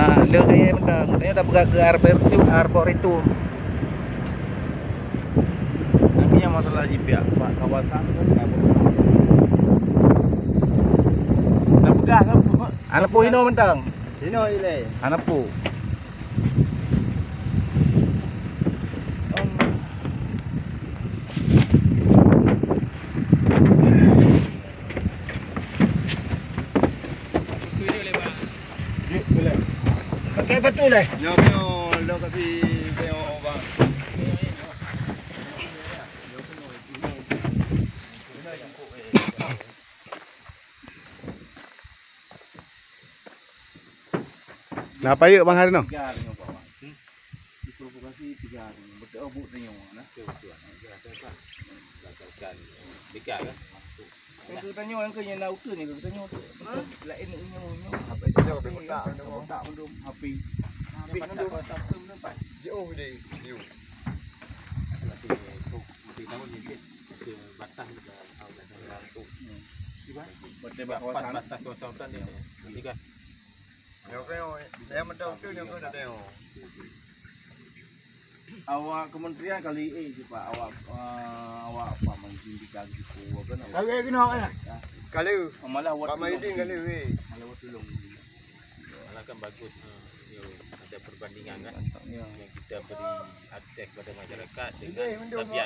Nah, le kaya mentang, dia dah pergi ke arboretum. Nanti yang masalah di pihak Pak kawasan kan nggak boleh. Dah pegang kan? Anak pu hino mentang. Sini ile. Anak pu. Pakai betul dah. Nyo lo kasi kayo bang. Kenapa yuk Bang Harino? 3 hari yang bawa. Diprovokasi 3 hari. Betul bu tengok nah. Betul. Gagalkan. Dekat kan? Aku tanya orang ke yang nak ukur ni, aku tanya lain punya apa itu? Dia tak belum HP. HP belum tak belum. Jauh dia. Jauh. Nanti mesti tahu ni dia batas dekat awak dan tu. Tiba. Berdebat kawasan batas kawasan ni. Nanti kan. Saya mentau tu yang kau dah tengok. Awak kementerian kali je Pak. Awak apa mengindikan gitu apa nak? Kali kena kan? Kali. Malah awak Pak Maidin kali weh. Malah awak tolong. Malah kan bagus. Ada perbandingan kan. Yang kita beri akses kepada masyarakat dengan tabiat